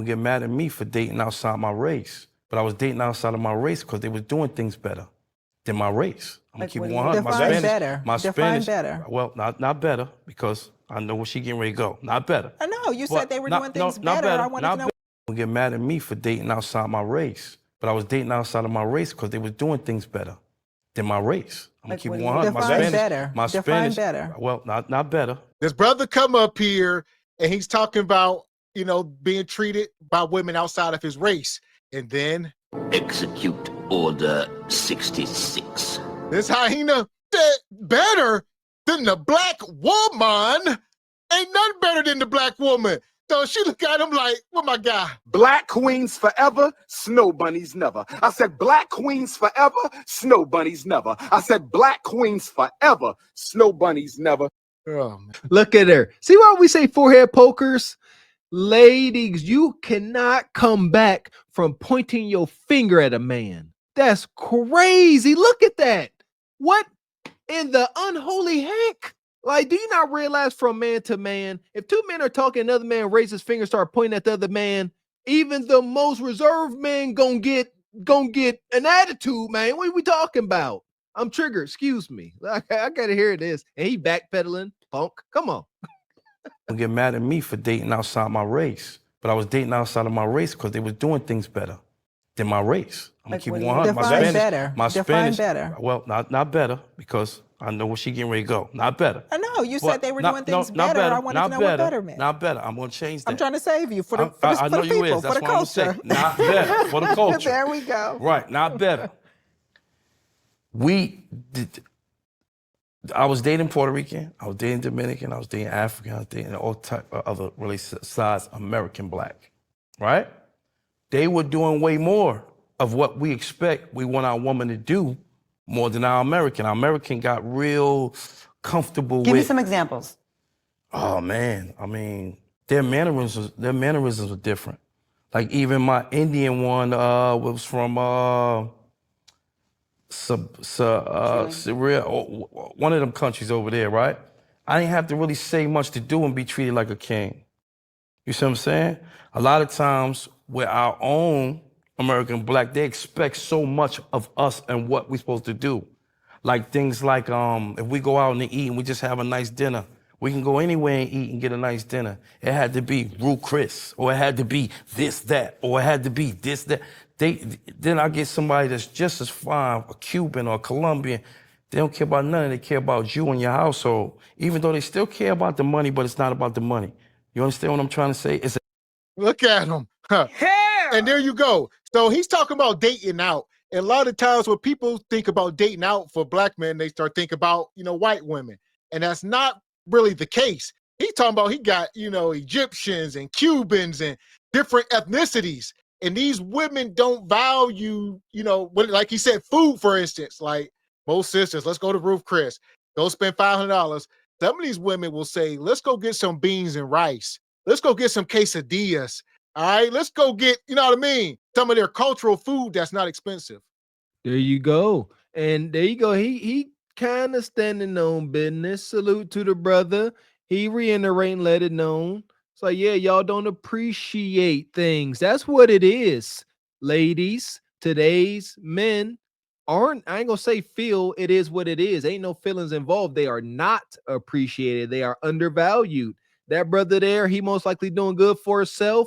Get mad at me for dating outside my race, but I was dating outside of my race because they was doing things better than my race. I'm gonna keep it 100. Define better. Well, not better, because I know where she getting ready to go. Not better. I know you said they were doing things better. I wanted to know. Get mad at me for dating outside my race, but I was dating outside of my race because they was doing things better than my race. I'm gonna keep it 100. Define better. Well, not better. This brother come up here and he's talking about, you know, being treated by women outside of his race. And then execute Order 66. This hyena said better than the black woman. Ain't nothing better than the black woman. So she look at him like, what my guy? Black queens forever, snow bunnies never. I said black queens forever, snow bunnies never. I said black queens forever, snow bunnies never. Oh, man. Look at her. See why we say forehead pokers? Ladies, you cannot come back from pointing your finger at a man. That's crazy. Look at that. What in the unholy heck? Like, do you not realize from man to man, if two men are talking, another man raises his finger, start pointing at the other man, even the most reserved man gonna get an attitude, man. What are we talking about? I'm triggered. Excuse me. I gotta hear this. And he backpedaling. Punk. Come on. Get mad at me for dating outside my race, but I was dating outside of my race because they was doing things better than my race. I'm gonna keep it 100. Define better. Well, not better, because I know where she getting ready to go. Not better. I know you said they were doing things better. I wanted to know what better meant. Not better. I'm gonna change that. I'm trying to save you for the you people, is. for the culture. Not better for the culture. There we go. Right, not better. I was dating Puerto Rican, I was dating Dominican, I was dating African, I was dating all type of other really size American black, right? They were doing way more of what we expect we want our woman to do more than our American. Our American got real comfortable with— Give me some examples. Oh man, I mean, their mannerisms are different. Like even my Indian one was from Syria, one of them countries over there, right? I didn't have to really say much to do and be treated like a king. You see what I'm saying? A lot of times with our own American black, they expect so much of us and what we're supposed to do. Like things like if we go out and eat and we just have a nice dinner, we can go anywhere and eat and get a nice dinner. It had to be Rue Chris, or it had to be this, that, or it had to be this, that. Then I get somebody that's just as fine, a Cuban or a Colombian. They don't care about nothing. They care about you and your household, even though they still care about the money, but it's not about the money. You understand what I'm trying to say? Look at him. Huh. And there you go. So he's talking about dating out. And a lot of times when people think about dating out for black men, they start thinking about, you know, white women. And that's not really the case. He's talking about he got, you know, Egyptians and Cubans and different ethnicities. And these women don't value, you know, like he said, food, for instance. Like most sisters, let's go to Ruth Chris, go spend $500. Some of these women will say, let's go get some beans and rice. Let's go get some quesadillas. All right, let's go get, you know what I mean? Some of their cultural food that's not expensive. There you go. And there you go. He kind of standing on business. Salute to the brother. He reiterating, let it known. It's like, yeah, y'all don't appreciate things. That's what it is, ladies. Today's men aren't, I ain't gonna say feel, it is what it is. Ain't no feelings involved. They are not appreciated. They are undervalued. That brother there, he most likely doing good for himself.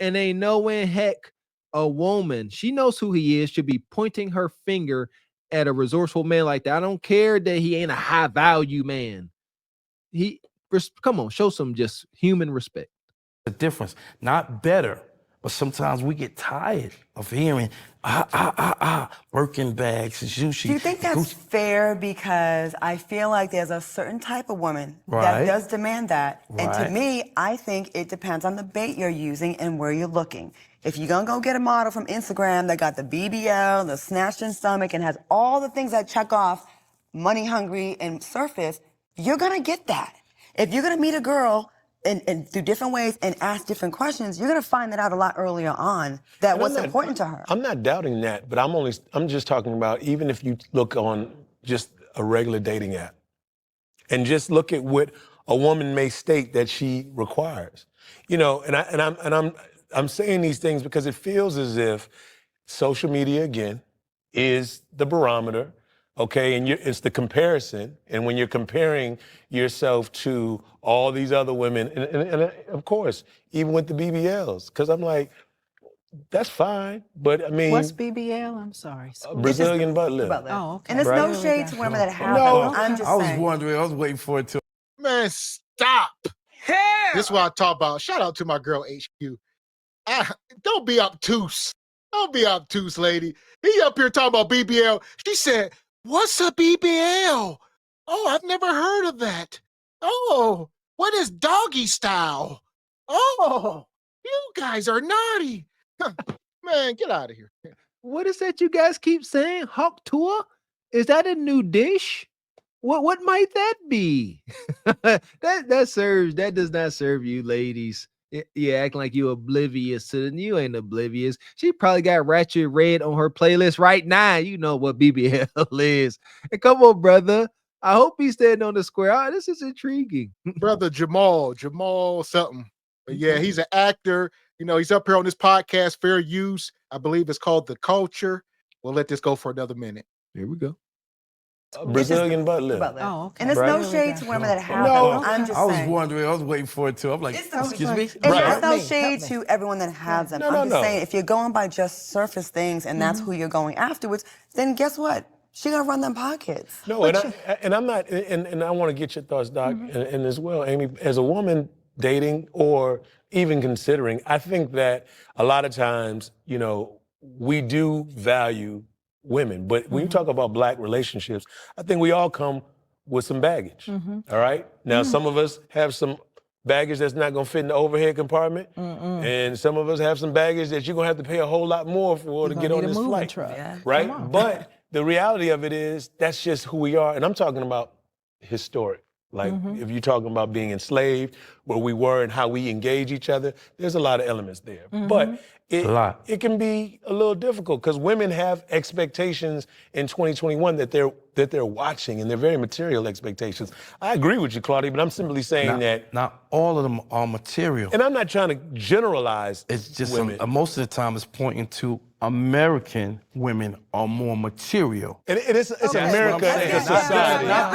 And ain't no way in heck a woman, she knows who he is, should be pointing her finger at a resourceful man like that. I don't care that he ain't a high value man. Come on, show some just human respect. The difference, not better, but sometimes we get tired of hearing Birkin bags and sushi. Do you think that's fair? Because I feel like there's a certain type of woman that does demand that. And to me, I think it depends on the bait you're using and where you're looking. If you're gonna go get a model from Instagram that got the BBL, the snatched in stomach, and has all the things that check off money hungry and surface, you're gonna get that. If you're gonna meet a girl and through different ways and ask different questions, you're gonna find that out a lot earlier on, that what's important to her. I'm not doubting that, but I'm just talking about even if you look on just a regular dating app and just look at what a woman may state that she requires. You know, and I'm saying these things because it feels as if social media, again, is the barometer, okay? And it's the comparison. And when you're comparing yourself to all these other women, and of course, even with the BBLs, because I'm like, that's fine, but I mean... What's BBL? I'm sorry. Brazilian butt lift. Oh, okay. And it's no shade to women that have it. I'm just saying. I was wondering, I was waiting for it to... Man, stop. This is what I talk about. Shout out to my girl HQ. Don't be obtuse. Don't be obtuse, lady. He up here talking about BBL. She said, what's a BBL? Oh, I've never heard of that. Oh, what is doggy style? Oh, you guys are naughty. Man, get out of here. What is that you guys keep saying? Hawk tour? Is that a new dish? What might that be? that does not serve you, ladies. You acting like you oblivious to it. You ain't oblivious. She probably got Ratchet Red on her playlist right now. You know what BBL is. And come on, brother. I hope he's standing on the square. This is intriguing. Brother Jamal something. But yeah, he's an actor. You know, he's up here on this podcast, Fair Use. I believe it's called The Culture. We'll let this go for another minute. Here we go. Brazilian butt lift. Oh, okay. And it's no shade to women that have it. I'm just saying. I was wondering, I was waiting for it too. I'm like, excuse me? It's no shade to everyone that has them. I'm just saying, if you're going by just surface things and that's who you're going afterwards, then guess what? She gonna run them pockets. No, and I'm not, and I want to get your thoughts, Doc, and as well, Amy, as a woman dating or even considering, I think that a lot of times, you know, we do value women, but when you talk about Black relationships, I think we all come with some baggage, all right? Now, some of us have some baggage that's not gonna fit in the overhead compartment, and some of us have some baggage that you're gonna have to pay a whole lot more for to get on this flight, right? But the reality of it is, that's just who we are, and I'm talking about historic. Like, if you're talking about being enslaved, where we were and how we engage each other, there's a lot of elements there. But it can be a little difficult because women have expectations in 2021 that they're watching, and they're very material expectations. I agree with you, Claudia, but I'm simply saying that not all of them are material. And I'm not trying to generalize. It's just women. Most of the time it's pointing to American women are more material. And it's America as a society. Not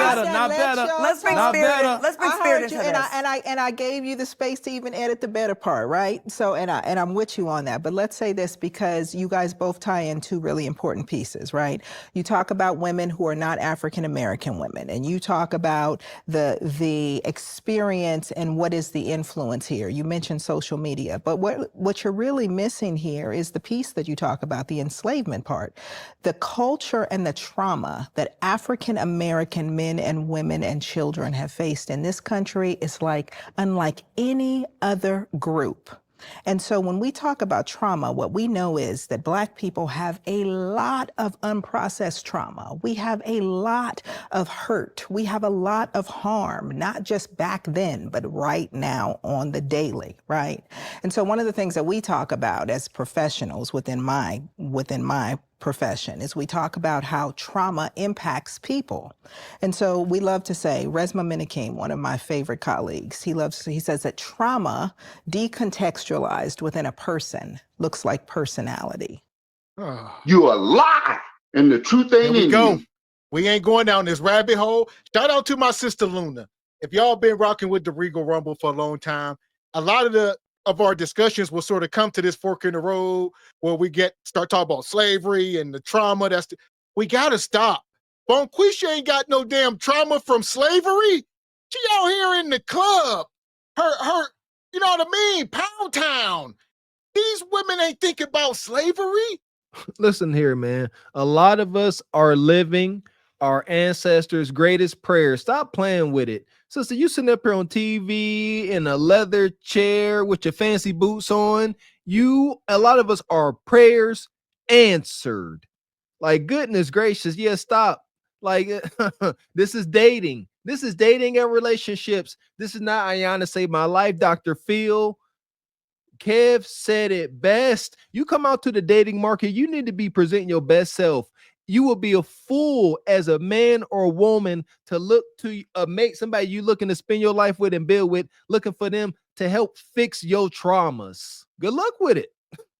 better. Let's bring spirit. Let's bring spirit into this. And I gave you the space to even edit the better part, right? So and I'm with you on that. But let's say this because you guys both tie in two really important pieces, right? You talk about women who are not African American women, and you talk about the experience and what is the influence here. You mentioned social media, but what you're really missing here is the piece that you talk about, the enslavement part. The culture and the trauma that African American men and women and children have faced in this country is like unlike any other group. And so when we talk about trauma, what we know is that Black people have a lot of unprocessed trauma. We have a lot of hurt. We have a lot of harm, not just back then, but right now on the daily, right? And so one of the things that we talk about as professionals within my profession is we talk about how trauma impacts people. And so we love to say, Resma Minikim, one of my favorite colleagues, he says that trauma decontextualized within a person looks like personality. You a lie, and the truth ain't in you. We ain't going down this rabbit hole. Shout out to my sister Luna. If y'all been rocking with the Regal Rumble for a long time, a lot of our discussions will sort of come to this fork in the road where we start talking about slavery and the trauma. We gotta stop. Bonquisha ain't got no damn trauma from slavery. She out here in the club. Her, you know what I mean? Pound Town. These women ain't thinking about slavery. Listen here, man. A lot of us are living our ancestors' greatest prayers. Stop playing with it. Sister, you sitting up here on TV in a leather chair with your fancy boots on. A lot of us are prayers answered. Like, goodness gracious. Yeah, stop. Like, this is dating. This is dating and relationships. This is not Ayanna Save My Life, Dr. Phil. Kev said it best. You come out to the dating market, you need to be presenting your best self. You will be a fool as a man or a woman to look to a mate, somebody you looking to spend your life with and build with, looking for them to help fix your traumas. Good luck with it.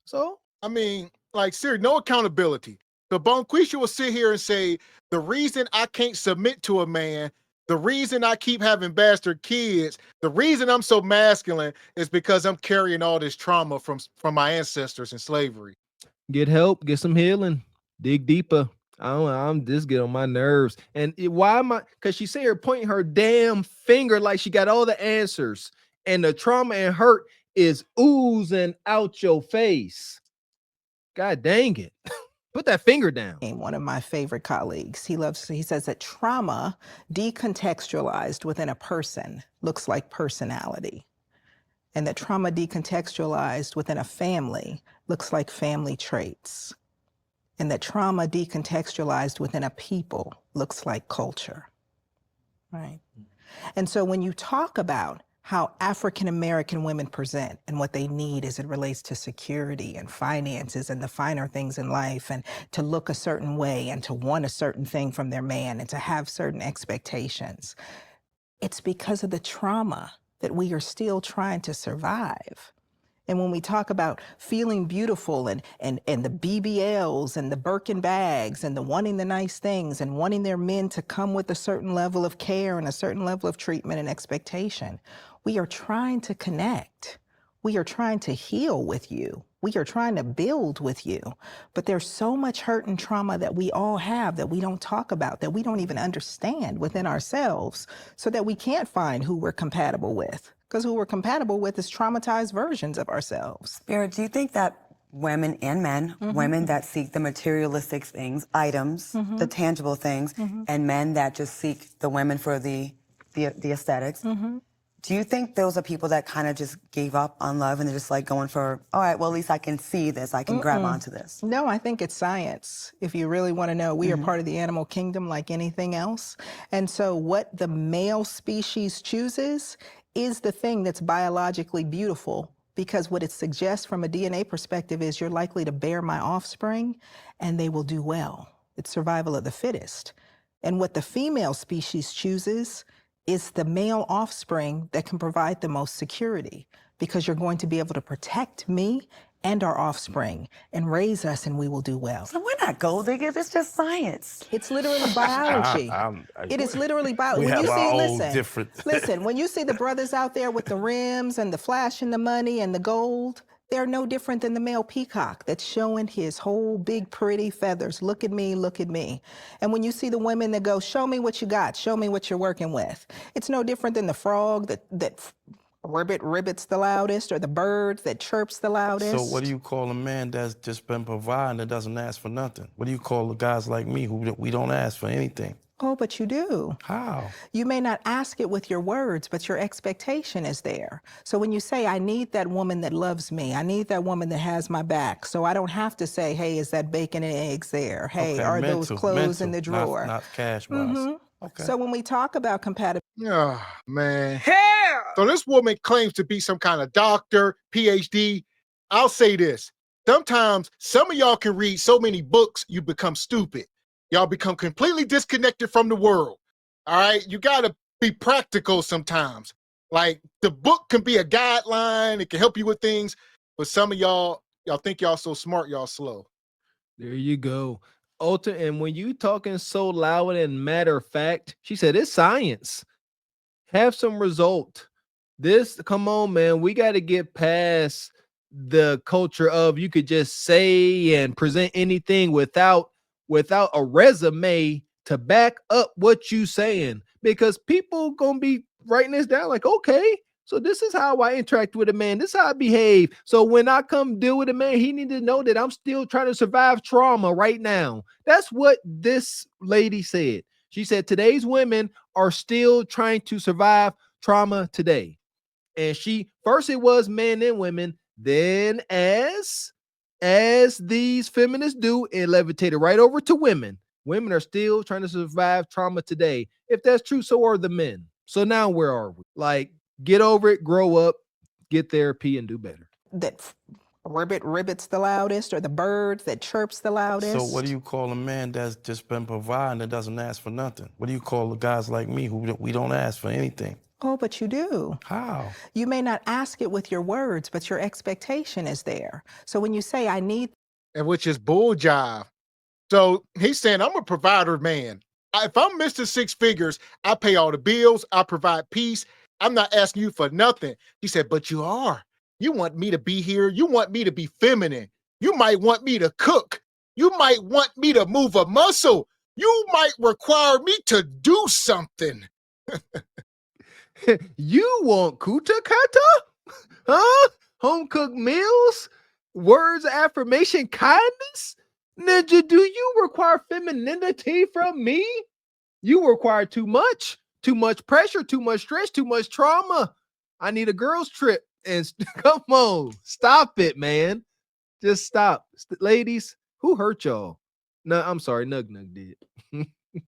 So, I mean, like, seriously, no accountability. The Bonquisha will sit here and say, the reason I can't submit to a man, the reason I keep having bastard kids, the reason I'm so masculine is because I'm carrying all this trauma from my ancestors in slavery. get help, get some healing, dig deeper. I'm just get on my nerves. And why am I? Because she said her pointing her damn finger like she got all the answers, and the trauma and hurt is oozing out your face. God dang it. Put that finger down. One of my favorite colleagues, he says that trauma decontextualized within a person looks like personality. And that trauma decontextualized within a family looks like family traits. And that trauma decontextualized within a people looks like culture, right? And so when you talk about how African-American women present and what they need as it relates to security and finances and the finer things in life, and to look a certain way and to want a certain thing from their man and to have certain expectations, it's because of the trauma that we are still trying to survive. And when we talk about feeling beautiful and the BBLs and the Birkin bags and the wanting the nice things and wanting their men to come with a certain level of care and a certain level of treatment and expectation, we are trying to connect. We are trying to heal with you. We are trying to build with you. But there's so much hurt and trauma that we all have that we don't talk about, that we don't even understand within ourselves, so that we can't find who we're compatible with. Because who we're compatible with is traumatized versions of ourselves. Spirit, do you think that women and men, women that seek the materialistic things, items, the tangible things, and men that just seek the women for the aesthetics, do you think those are people that kind of just gave up on love and they're just like going for, all right, well, at least I can see this, I can grab onto this? No, I think it's science. If you really want to know, we are part of the animal kingdom like anything else. And so what the male species chooses is the thing that's biologically beautiful, because what it suggests from a DNA perspective is you're likely to bear my offspring and they will do well. It's survival of the fittest. And what the female species chooses is the male offspring that can provide the most security, because you're going to be able to protect me and our offspring and raise us, and we will do well. So we're not gold diggers, it's just science. It's literally biology. It is literally biology. We have our own different... Listen, when you see the brothers out there with the rims and the flash and the money and the gold, they're no different than the male peacock that's showing his whole big pretty feathers. Look at me, look at me. And when you see the women that go, show me what you got, show me what you're working with, it's no different than the frog that ribbits the loudest, or the bird that chirps the loudest. So what do you call a man that's just been providing, that doesn't ask for nothing? What do you call the guys like me who we don't ask for anything? Oh, but you do. How? You may not ask it with your words, but your expectation is there. So when you say, I need that woman that loves me, I need that woman that has my back, so I don't have to say, hey, is that bacon and eggs there? Hey, okay, are those clothes in the drawer? Not cash-wise. Okay. So when we talk about compatibility... Oh, man. So this woman claims to be some kind of doctor, PhD. I'll say this. Sometimes some of y'all can read so many books, you become stupid. Y'all become completely disconnected from the world. All right? You got to be practical sometimes. Like, the book can be a guideline. It can help you with things. But some of y'all think y'all so smart, y'all slow. There you go. And when you talking so loud and matter of fact, she said it's science. Have some result. Come on, man. We got to get past the culture of you could just say and present anything without a resume to back up what you saying, because people gonna be writing this down like, okay, so this is how I interact with a man. This is how I behave. So when I come deal with a man, he need to know that I'm still trying to survive trauma right now. That's what this lady said. She said today's women are still trying to survive trauma today. And first it was men and women, then as these feminists do, it levitated right over to women. Women are still trying to survive trauma today. If that's true, so are the men. So now where are we? Like, get over it, grow up, get therapy, and do better. That ribbits the loudest, or the bird that chirps the loudest. So what do you call a man that's just been providing, that doesn't ask for nothing? What do you call the guys like me who we don't ask for anything? Oh, but you do. How? You may not ask it with your words, but your expectation is there. So when you say, I need, and which is bull jive. So he's saying, I'm a provider man. If I'm Mr. Six Figures, I pay all the bills, I provide peace. I'm not asking you for nothing. He said, but you are. You want me to be here. You want me to be feminine. You might want me to cook. You might want me to move a muscle. You might require me to do something. You want kuta kata? Huh? Home cooked meals? Words of affirmation, kindness? Ninja, do you require femininity from me? You require too much pressure, too much stress, too much trauma. I need a girl's trip. And come on, stop it, man. Just stop. Ladies, who hurt y'all? No, I'm sorry, Nug Nug did.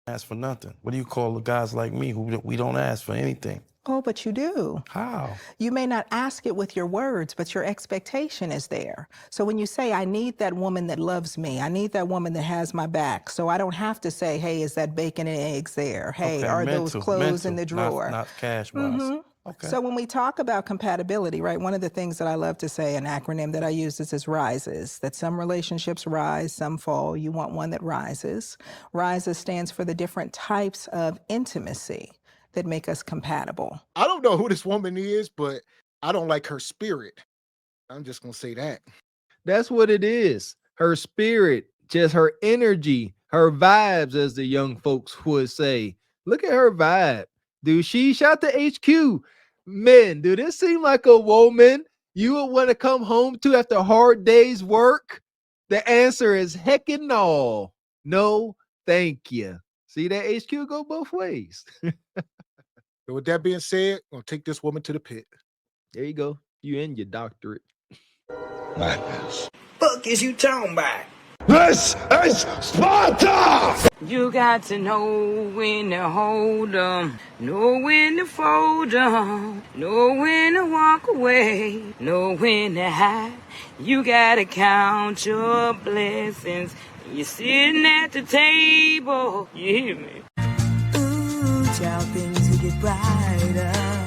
Ask for nothing. What do you call the guys like me who we don't ask for anything? oh, but you do. How? You may not ask it with your words, but your expectation is there. So when you say, I need that woman that loves me, I need that woman that has my back, so I don't have to say, hey, is that bacon and eggs there? Hey, Okay, are mental, those clothes in the mental, drawer? not cash-wise. Okay. So when we talk about compatibility, right, one of the things that I love to say, an acronym that I use is rises, that some relationships rise, some fall. You want one that rises. Rises stands for the different types of intimacy that make us compatible. I don't know who this woman is, but I don't like her spirit. I'm just going to say that. That's what it is. Her spirit, just her energy, her vibes, as the young folks would say. Look at her vibe. Dude, she shot the HQ. Man, dude, this seem like a woman you would want to come home to after a hard day's work? The answer is heckin' no. No, thank you. See that HQ go both ways. So with that being said, I'm going to take this woman to the pit. There you go. You in your doctorate. Madness. Fuck is you talking about? This is Sparta! You got to know when to hold 'em, know when to fold 'em, know when to walk away, know when to hide. You gotta count your blessings. You're sitting at the table. You hear me? Ooh, child, things will get brighter.